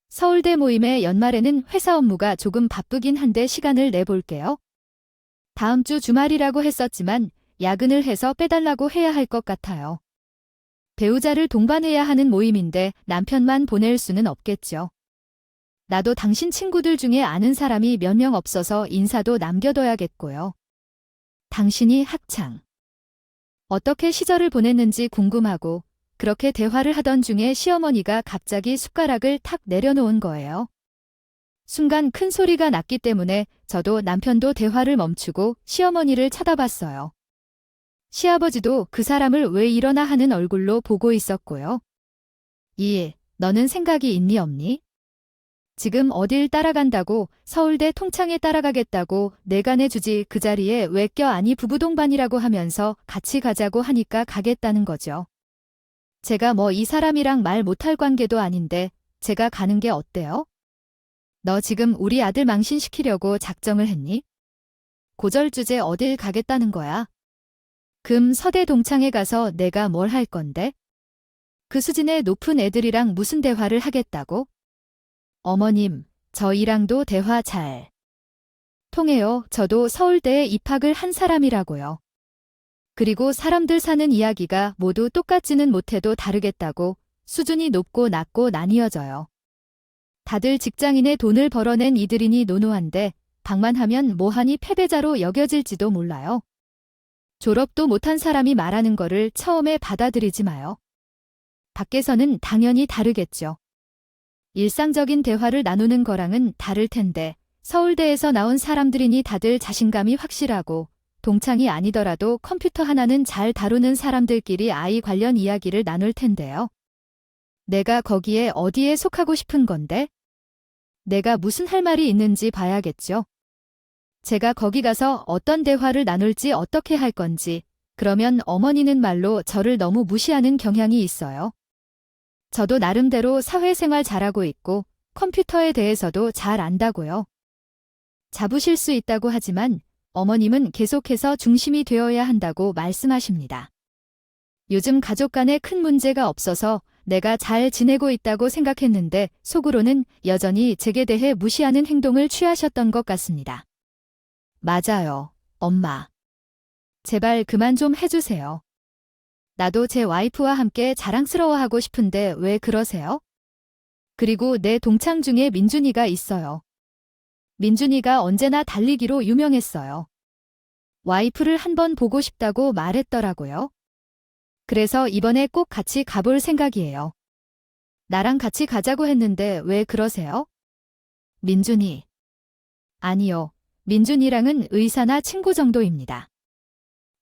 서울대 모임의 연말에는 회사 업무가 조금 바쁘긴 한데 시간을 내볼게요. 다음 주 주말이라고 했었지만 야근을 해서 빼달라고 해야 할 것 같아요. 배우자를 동반해야 하는 모임인데 남편만 보낼 수는 없겠죠. 나도 당신 친구들 중에 아는 사람이 몇 명 없어서 인사도 남겨둬야겠고요. 당신이 학창 어떻게 시절을 보냈는지 궁금하고 그렇게 대화를 하던 중에 시어머니가 갑자기 숟가락을 탁 내려놓은 거예요. 순간 큰 소리가 났기 때문에 저도 남편도 대화를 멈추고 시어머니를 쳐다봤어요. 시아버지도 그 사람을 왜 이러나 하는 얼굴로 보고 있었고요. 너는 생각이 있니 없니? 지금 어딜 따라간다고 서울대 통창에 따라가겠다고 내가 내주지 그 자리에 왜 껴안이 부부 동반이라고 하면서 같이 가자고 하니까 가겠다는 거죠. 제가 뭐 이 사람이랑 말 못할 관계도 아닌데 제가 가는 게 어때요? 너 지금 우리 아들 망신시키려고 작정을 했니? 고절 주제 어딜 가겠다는 거야? 금 서대 동창회 가서 내가 뭘 할 건데? 그 수준의 높은 애들이랑 무슨 대화를 하겠다고? 어머님, 저희랑도 대화 잘 통해요. 저도 서울대에 입학을 한 사람이라고요. 그리고 사람들 사는 이야기가 모두 똑같지는 못해도 다르겠다고 수준이 높고 낮고 나뉘어져요. 다들 직장인의 돈을 벌어낸 이들이니 노노한데 방만하면 뭐하니 패배자로 여겨질지도 몰라요. 졸업도 못한 사람이 말하는 거를 처음에 받아들이지 마요. 밖에서는 당연히 다르겠죠. 일상적인 대화를 나누는 거랑은 다를 텐데 서울대에서 나온 사람들이니 다들 자신감이 확실하고 동창이 아니더라도 컴퓨터 하나는 잘 다루는 사람들끼리 아이 관련 이야기를 나눌 텐데요. 내가 거기에 어디에 속하고 싶은 건데? 내가 무슨 할 말이 있는지 봐야겠죠. 제가 거기 가서 어떤 대화를 나눌지 어떻게 할 건지, 그러면 어머니는 말로 저를 너무 무시하는 경향이 있어요. 저도 나름대로 사회생활 잘하고 있고 컴퓨터에 대해서도 잘 안다고요. 잡으실 수 있다고 하지만 어머님은 계속해서 중심이 되어야 한다고 말씀하십니다. 요즘 가족 간에 큰 문제가 없어서 내가 잘 지내고 있다고 생각했는데 속으로는 여전히 제게 대해 무시하는 행동을 취하셨던 것 같습니다. 맞아요, 엄마. 제발 그만 좀 해주세요. 나도 제 와이프와 함께 자랑스러워하고 싶은데 왜 그러세요? 그리고 내 동창 중에 민준이가 있어요. 민준이가 언제나 달리기로 유명했어요. 와이프를 한번 보고 싶다고 말했더라고요. 그래서 이번에 꼭 같이 가볼 생각이에요. 나랑 같이 가자고 했는데 왜 그러세요? 민준이. 아니요. 민준이랑은 의사나 친구 정도입니다.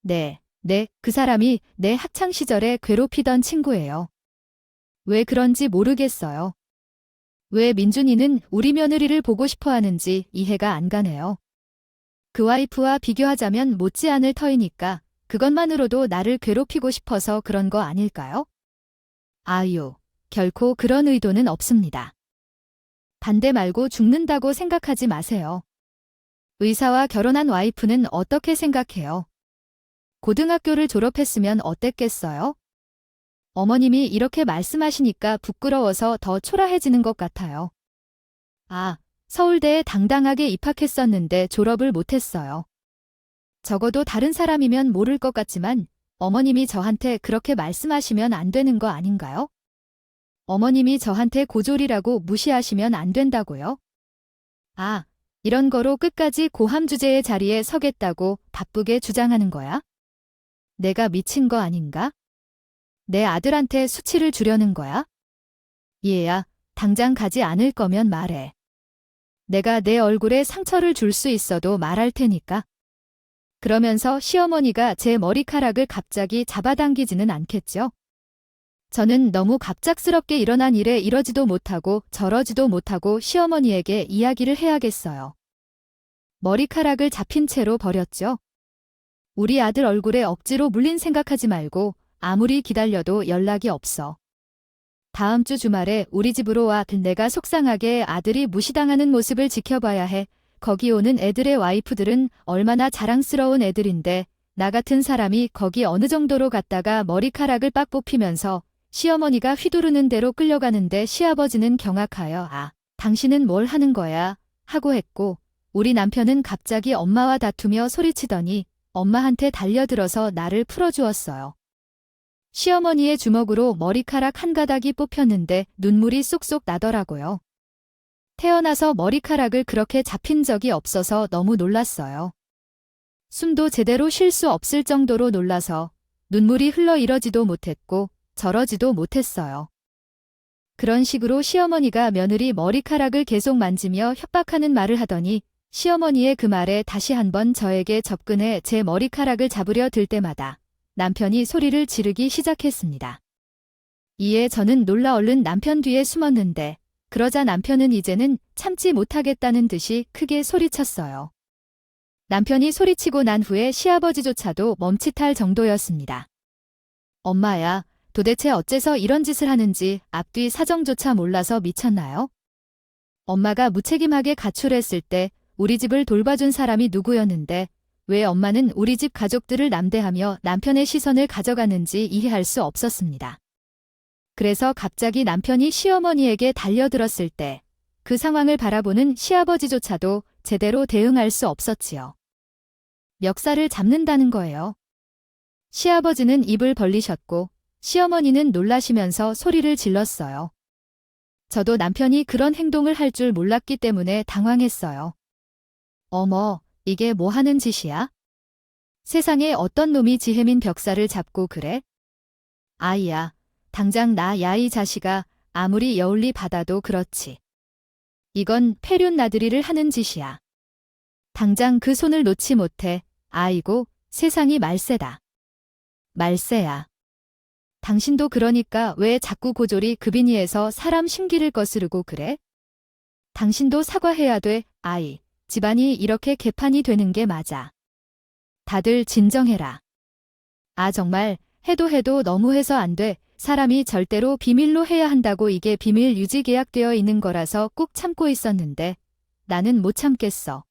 네, 그 사람이 내 학창 시절에 괴롭히던 친구예요. 왜 그런지 모르겠어요. 왜 민준이는 우리 며느리를 보고 싶어 하는지 이해가 안 가네요. 그 와이프와 비교하자면 못지않을 터이니까 그것만으로도 나를 괴롭히고 싶어서 그런 거 아닐까요? 아유, 결코 그런 의도는 없습니다. 반대 말고 죽는다고 생각하지 마세요. 의사와 결혼한 와이프는 어떻게 생각해요? 고등학교를 졸업했으면 어땠겠어요? 어머님이 이렇게 말씀하시니까 부끄러워서 더 초라해지는 것 같아요. 아, 서울대에 당당하게 입학했었는데 졸업을 못했어요. 적어도 다른 사람이면 모를 것 같지만 어머님이 저한테 그렇게 말씀하시면 안 되는 거 아닌가요? 어머님이 저한테 고졸이라고 무시하시면 안 된다고요? 아, 이런 거로 끝까지 고함 주제의 자리에 서겠다고 바쁘게 주장하는 거야? 내가 미친 거 아닌가? 내 아들한테 수치를 주려는 거야? 얘야, 당장 가지 않을 거면 말해. 내가 내 얼굴에 상처를 줄 수 있어도 말할 테니까. 그러면서 시어머니가 제 머리카락을 갑자기 잡아당기지는 않겠죠? 저는 너무 갑작스럽게 일어난 일에 이러지도 못하고 저러지도 못하고 시어머니에게 이야기를 해야겠어요. 머리카락을 잡힌 채로 버렸죠. 우리 아들 얼굴에 억지로 물린 생각하지 말고 아무리 기다려도 연락이 없어. 다음 주 주말에 우리 집으로 와. 내가 속상하게 아들이 무시당하는 모습을 지켜봐야 해. 거기 오는 애들의 와이프들은 얼마나 자랑스러운 애들인데 나 같은 사람이 거기 어느 정도로 갔다가 머리카락을 빡 뽑히면서 시어머니가 휘두르는 대로 끌려가는데 시아버지는 경악하여 아, 당신은 뭘 하는 거야? 하고 했고 우리 남편은 갑자기 엄마와 다투며 소리치더니 엄마한테 달려들어서 나를 풀어주었어요. 시어머니의 주먹으로 머리카락 한 가닥이 뽑혔는데 눈물이 쏙쏙 나더라고요. 태어나서 머리카락을 그렇게 잡힌 적이 없어서 너무 놀랐어요. 숨도 제대로 쉴 수 없을 정도로 놀라서 눈물이 흘러 이러지도 못했고 저러지도 못했어요. 그런 식으로 시어머니가 며느리 머리카락을 계속 만지며 협박하는 말을 하더니 시어머니의 그 말에 다시 한번 저에게 접근해 제 머리카락을 잡으려 들 때마다 남편이 소리를 지르기 시작했습니다. 이에 저는 놀라 얼른 남편 뒤에 숨었는데 그러자 남편은 이제는 참지 못하겠다는 듯이 크게 소리쳤어요. 남편이 소리치고 난 후에 시아버지조차도 멈칫할 정도였습니다. 엄마야, 도대체 어째서 이런 짓을 하는지 앞뒤 사정조차 몰라서 미쳤나요? 엄마가 무책임하게 가출했을 때 우리 집을 돌봐준 사람이 누구였는데 왜 엄마는 우리 집 가족들을 남대하며 남편의 시선을 가져가는지 이해할 수 없었습니다. 그래서 갑자기 남편이 시어머니에게 달려들었을 때 그 상황을 바라보는 시아버지조차도 제대로 대응할 수 없었지요. 멱살을 잡는다는 거예요. 시아버지는 입을 벌리셨고 시어머니는 놀라시면서 소리를 질렀어요. 저도 남편이 그런 행동을 할 줄 몰랐기 때문에 당황했어요. 어머, 이게 뭐 하는 짓이야? 세상에 어떤 놈이 지혜민 벽살을 잡고 그래? 아이야, 당장 나 야 이 자식아, 아무리 여울리 받아도 그렇지. 이건 폐륜 나들이를 하는 짓이야. 당장 그 손을 놓지 못해. 아이고, 세상이 말세다. 말세야. 당신도 그러니까 왜 자꾸 고졸이 급인이에서 사람 심기를 거스르고 그래? 당신도 사과해야 돼, 아이. 집안이 이렇게 개판이 되는 게 맞아. 다들 진정해라. 아 정말 해도 너무해서 안 돼. 사람이 절대로 비밀로 해야 한다고 이게 비밀 유지 계약되어 있는 거라서 꾹 참고 있었는데 나는 못 참겠어.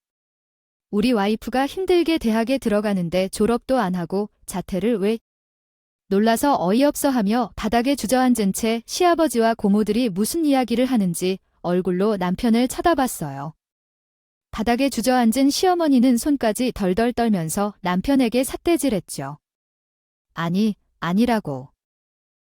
우리 와이프가 힘들게 대학에 들어가는데 졸업도 안 하고 자퇴를 왜? 놀라서 어이없어 하며 바닥에 주저앉은 채 시아버지와 고모들이 무슨 이야기를 하는지 얼굴로 남편을 쳐다봤어요. 바닥에 주저앉은 시어머니는 손까지 덜덜 떨면서 남편에게 삿대질했죠. 아니, 아니라고.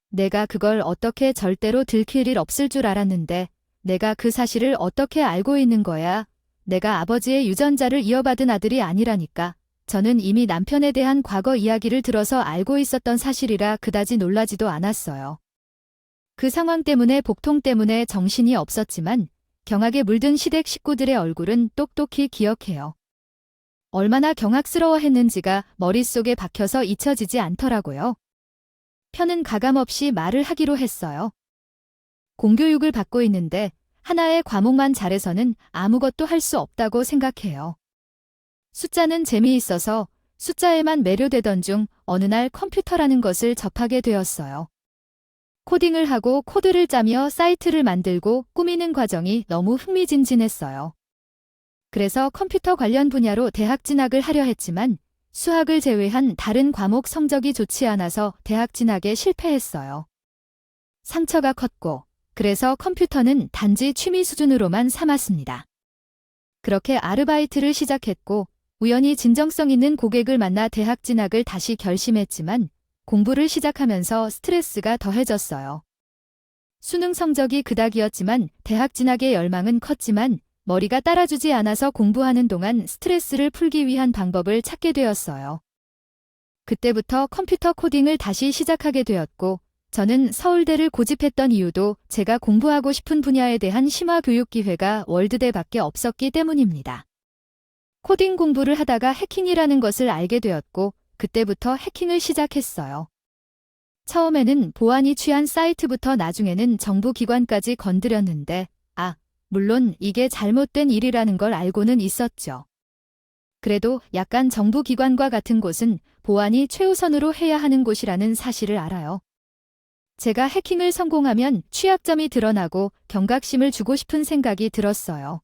내가 그걸 어떻게 절대로 들킬 일 없을 줄 알았는데 내가 그 사실을 어떻게 알고 있는 거야. 내가 아버지의 유전자를 이어받은 아들이 아니라니까. 저는 이미 남편에 대한 과거 이야기를 들어서 알고 있었던 사실이라 그다지 놀라지도 않았어요. 그 상황 때문에 복통 때문에 정신이 없었지만 경악에 물든 시댁 식구들의 얼굴은 똑똑히 기억해요. 얼마나 경악스러워했는지가 머릿속에 박혀서 잊혀지지 않더라고요. 편은 가감없이 말을 하기로 했어요. 공교육을 받고 있는데 하나의 과목만 잘해서는 아무것도 할 수 없다고 생각해요. 숫자는 재미있어서 숫자에만 매료되던 중 어느 날 컴퓨터라는 것을 접하게 되었어요. 코딩을 하고 코드를 짜며 사이트를 만들고 꾸미는 과정이 너무 흥미진진했어요. 그래서 컴퓨터 관련 분야로 대학 진학을 하려 했지만 수학을 제외한 다른 과목 성적이 좋지 않아서 대학 진학에 실패했어요. 상처가 컸고, 그래서 컴퓨터는 단지 취미 수준으로만 삼았습니다. 그렇게 아르바이트를 시작했고, 우연히 진정성 있는 고객을 만나 대학 진학을 다시 결심했지만, 공부를 시작하면서 스트레스가 더해졌어요. 수능 성적이 그닥이었지만 대학 진학의 열망은 컸지만 머리가 따라주지 않아서 공부하는 동안 스트레스를 풀기 위한 방법을 찾게 되었어요. 그때부터 컴퓨터 코딩을 다시 시작하게 되었고, 저는 서울대를 고집했던 이유도 제가 공부하고 싶은 분야에 대한 심화 교육 기회가 월드대밖에 없었기 때문입니다. 코딩 공부를 하다가 해킹이라는 것을 알게 되었고, 그때부터 해킹을 시작했어요. 처음에는 보안이 취한 사이트부터 나중에는 정부 기관까지 건드렸는데, 물론 이게 잘못된 일이라는 걸 알고는 있었죠. 그래도 약간 정부 기관과 같은 곳은 보안이 최우선으로 해야 하는 곳이라는 사실을 알아요. 제가 해킹을 성공하면 취약점이 드러나고 경각심을 주고 싶은 생각이 들었어요.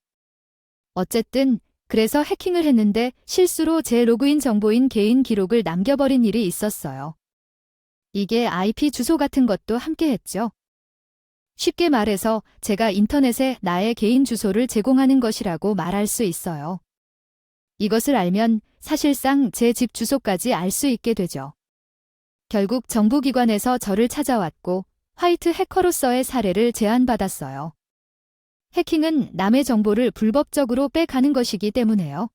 어쨌든 그래서 해킹을 했는데 실수로 제 로그인 정보인 개인 기록을 남겨버린 일이 있었어요. 이게 IP 주소 같은 것도 함께 했죠. 쉽게 말해서 제가 인터넷에 나의 개인 주소를 제공하는 것이라고 말할 수 있어요. 이것을 알면 사실상 제 집 주소까지 알 수 있게 되죠. 결국 정부기관에서 저를 찾아왔고 화이트 해커로서의 사례를 제안받았어요. 해킹은 남의 정보를 불법적으로 빼가는 것이기 때문에요.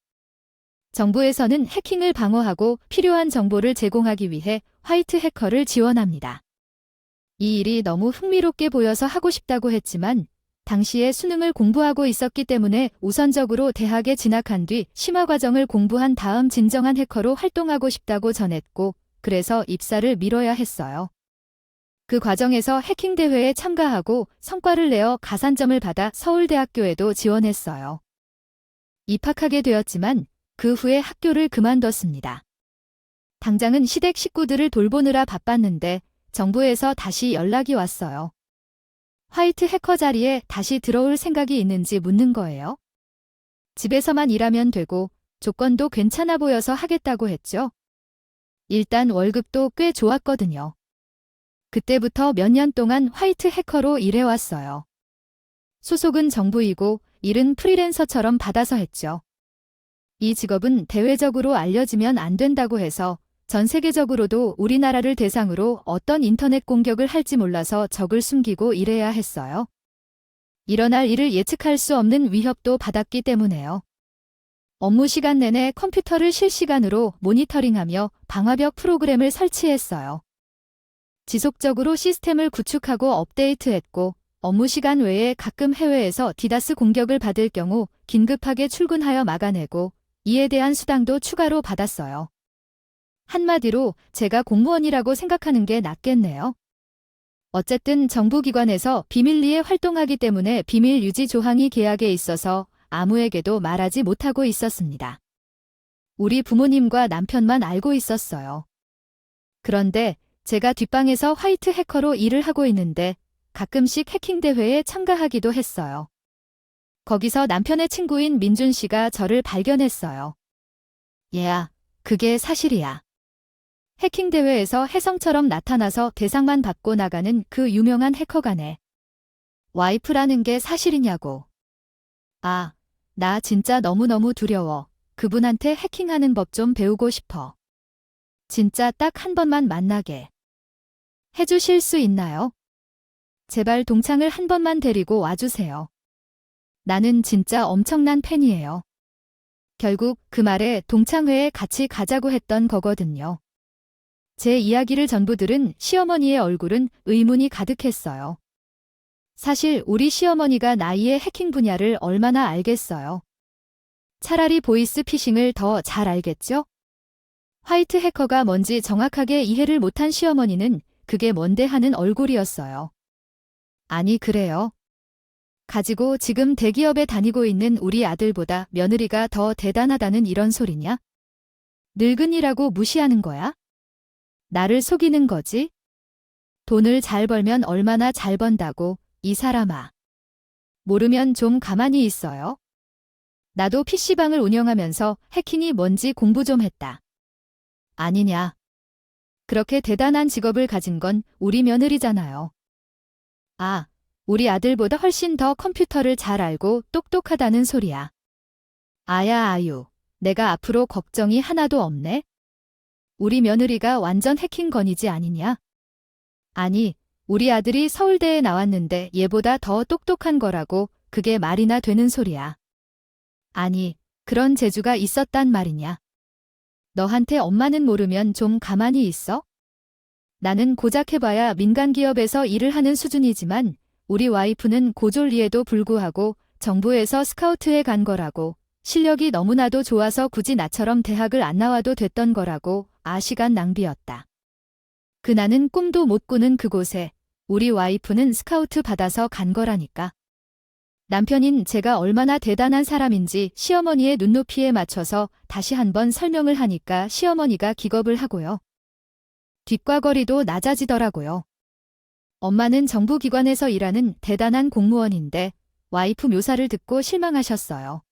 정부에서는 해킹을 방어하고 필요한 정보를 제공하기 위해 화이트 해커를 지원합니다. 이 일이 너무 흥미롭게 보여서 하고 싶다고 했지만 당시에 수능을 공부하고 있었기 때문에 우선적으로 대학에 진학한 뒤 심화과정을 공부한 다음 진정한 해커로 활동하고 싶다고 전했고 그래서 입사를 미뤄야 했어요. 그 과정에서 해킹 대회에 참가하고 성과를 내어 가산점을 받아 서울대학교에도 지원했어요. 입학하게 되었지만 그 후에 학교를 그만뒀습니다. 당장은 시댁 식구들을 돌보느라 바빴는데 정부에서 다시 연락이 왔어요. 화이트 해커 자리에 다시 들어올 생각이 있는지 묻는 거예요. 집에서만 일하면 되고 조건도 괜찮아 보여서 하겠다고 했죠. 일단 월급도 꽤 좋았거든요. 그때부터 몇 년 동안 화이트 해커로 일해왔어요. 소속은 정부이고 일은 프리랜서처럼 받아서 했죠. 이 직업은 대외적으로 알려지면 안 된다고 해서 전 세계적으로도 우리나라를 대상으로 어떤 인터넷 공격을 할지 몰라서 적을 숨기고 일해야 했어요. 일어날 일을 예측할 수 없는 위협도 받았기 때문에요. 업무 시간 내내 컴퓨터를 실시간으로 모니터링하며 방화벽 프로그램을 설치했어요. 지속적으로 시스템을 구축하고 업데이트했고 업무 시간 외에 가끔 해외에서 디다스 공격을 받을 경우 긴급하게 출근하여 막아내고 이에 대한 수당도 추가로 받았어요. 한마디로 제가 공무원이라고 생각하는 게 낫겠네요. 어쨌든 정부기관에서 비밀리에 활동하기 때문에 비밀 유지 조항이 계약에 있어서 아무에게도 말하지 못하고 있었습니다. 우리 부모님과 남편만 알고 있었어요. 그런데 제가 뒷방에서 화이트 해커로 일을 하고 있는데 가끔씩 해킹 대회에 참가하기도 했어요. 거기서 남편의 친구인 민준 씨가 저를 발견했어요. 얘야, 그게 사실이야. 해킹 대회에서 혜성처럼 나타나서 대상만 받고 나가는 그 유명한 해커가네. 와이프라는 게 사실이냐고. 나 진짜 너무너무 두려워. 그분한테 해킹하는 법 좀 배우고 싶어. 진짜 딱 한 번만 만나게 해주실 수 있나요? 제발 동창을 한 번만 데리고 와주세요. 나는 진짜 엄청난 팬이에요. 결국 그 말에 동창회에 같이 가자고 했던 거거든요. 제 이야기를 전부 들은 시어머니의 얼굴은 의문이 가득했어요. 사실 우리 시어머니가 나이의 해킹 분야를 얼마나 알겠어요. 차라리 보이스 피싱을 더 잘 알겠죠? 화이트 해커가 뭔지 정확하게 이해를 못한 시어머니는 그게 뭔데 하는 얼굴이었어요. 아니 그래요. 가지고 지금 대기업에 다니고 있는 우리 아들보다 며느리가 더 대단하다는 이런 소리냐? 늙은이라고 무시하는 거야? 나를 속이는 거지? 돈을 잘 벌면 얼마나 잘 번다고, 이 사람아. 모르면 좀 가만히 있어요. 나도 PC방을 운영하면서 해킹이 뭔지 공부 좀 했다. 아니냐. 그렇게 대단한 직업을 가진 건 우리 며느리잖아요. 아, 우리 아들보다 훨씬 더 컴퓨터를 잘 알고 똑똑하다는 소리야. 아야 아유, 내가 앞으로 걱정이 하나도 없네. 우리 며느리가 완전 해킹건이지 아니냐? 아니, 우리 아들이 서울대에 나왔는데 얘보다 더 똑똑한 거라고 그게 말이나 되는 소리야. 아니, 그런 재주가 있었단 말이냐? 너한테 엄마는 모르면 좀 가만히 있어? 나는 고작 해봐야 민간기업에서 일을 하는 수준이지만 우리 와이프는 고졸리에도 불구하고 정부에서 스카우트에 간 거라고, 실력이 너무나도 좋아서 굳이 나처럼 대학을 안 나와도 됐던 거라고. 시간 낭비였다. 그 나는 꿈도 못 꾸는 그곳에 우리 와이프는 스카우트 받아서 간 거라니까. 남편인 제가 얼마나 대단한 사람인지 시어머니의 눈높이에 맞춰서 다시 한번 설명을 하니까 시어머니가 기겁을 하고요. 뒷과거리도 낮아지더라고요. 엄마는 정부기관에서 일하는 대단한 공무원인데 와이프 묘사를 듣고 실망하셨어요.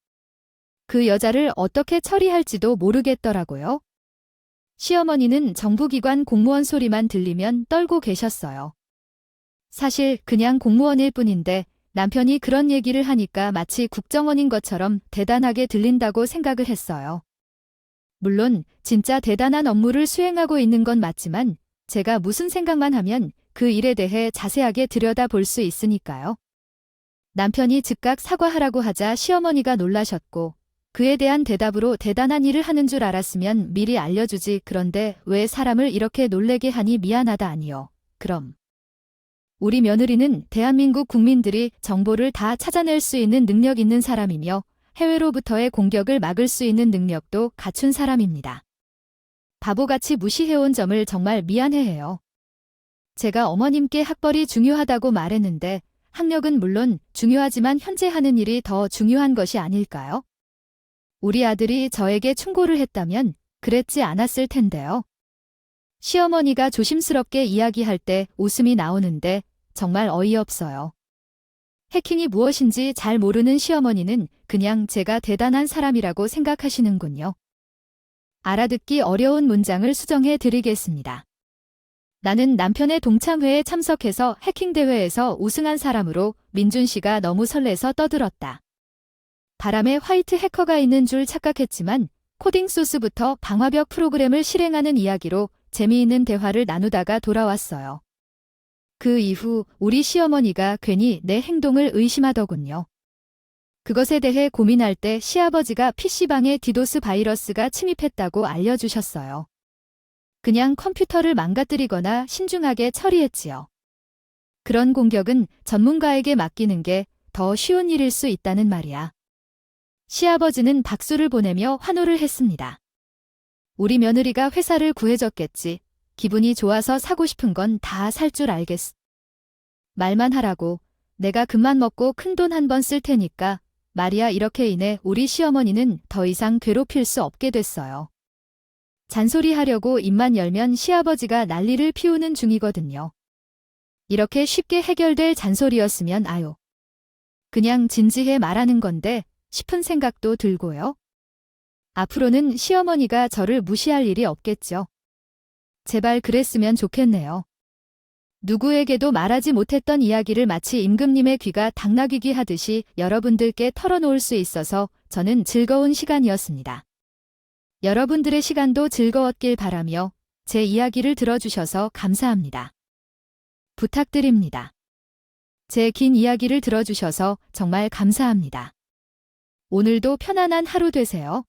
그 여자를 어떻게 처리할지도 모르겠더라고요. 시어머니는 정부기관 공무원 소리만 들리면 떨고 계셨어요. 사실 그냥 공무원일 뿐인데 남편이 그런 얘기를 하니까 마치 국정원인 것처럼 대단하게 들린다고 생각을 했어요. 물론 진짜 대단한 업무를 수행하고 있는 건 맞지만 제가 무슨 생각만 하면 그 일에 대해 자세하게 들여다볼 수 있으니까요. 남편이 즉각 사과하라고 하자 시어머니가 놀라셨고 그에 대한 대답으로 대단한 일을 하는 줄 알았으면 미리 알려주지, 그런데 왜 사람을 이렇게 놀래게 하니 미안하다 아니요. 그럼 우리 며느리는 대한민국 국민들이 정보를 다 찾아낼 수 있는 능력 있는 사람이며 해외로부터의 공격을 막을 수 있는 능력도 갖춘 사람입니다. 바보같이 무시해온 점을 정말 미안해해요. 제가 어머님께 학벌이 중요하다고 말했는데 학력은 물론 중요하지만 현재 하는 일이 더 중요한 것이 아닐까요? 우리 아들이 저에게 충고를 했다면 그랬지 않았을 텐데요. 시어머니가 조심스럽게 이야기할 때 웃음이 나오는데 정말 어이없어요. 해킹이 무엇인지 잘 모르는 시어머니는 그냥 제가 대단한 사람이라고 생각하시는군요. 알아듣기 어려운 문장을 수정해 드리겠습니다. 나는 남편의 동창회에 참석해서 해킹 대회에서 우승한 사람으로 민준 씨가 너무 설레서 떠들었다. 바람에 화이트 해커가 있는 줄 착각했지만 코딩 소스부터 방화벽 프로그램을 실행하는 이야기로 재미있는 대화를 나누다가 돌아왔어요. 그 이후 우리 시어머니가 괜히 내 행동을 의심하더군요. 그것에 대해 고민할 때 시아버지가 PC방에 디도스 바이러스가 침입했다고 알려주셨어요. 그냥 컴퓨터를 망가뜨리거나 신중하게 처리했지요. 그런 공격은 전문가에게 맡기는 게 더 쉬운 일일 수 있다는 말이야. 시아버지는 박수를 보내며 환호를 했습니다. 우리 며느리가 회사를 구해줬겠지. 기분이 좋아서 사고 싶은 건 다 살 줄 알겠어. 말만 하라고. 내가 금만 먹고 큰돈 한 번 쓸 테니까. 말이야. 이렇게 인해 우리 시어머니는 더 이상 괴롭힐 수 없게 됐어요. 잔소리하려고 입만 열면 시아버지가 난리를 피우는 중이거든요. 이렇게 쉽게 해결될 잔소리였으면 아유. 그냥 진지해 말하는 건데 싶은 생각도 들고요. 앞으로는 시어머니가 저를 무시할 일이 없겠죠. 제발 그랬으면 좋겠네요. 누구에게도 말하지 못했던 이야기를 마치 임금님의 귀가 당나귀귀 하듯이 여러분들께 털어놓을 수 있어서 저는 즐거운 시간이었습니다. 여러분들의 시간도 즐거웠길 바라며 제 이야기를 들어주셔서 감사합니다. 부탁드립니다. 제 긴 이야기를 들어주셔서 정말 감사합니다. 오늘도 편안한 하루 되세요.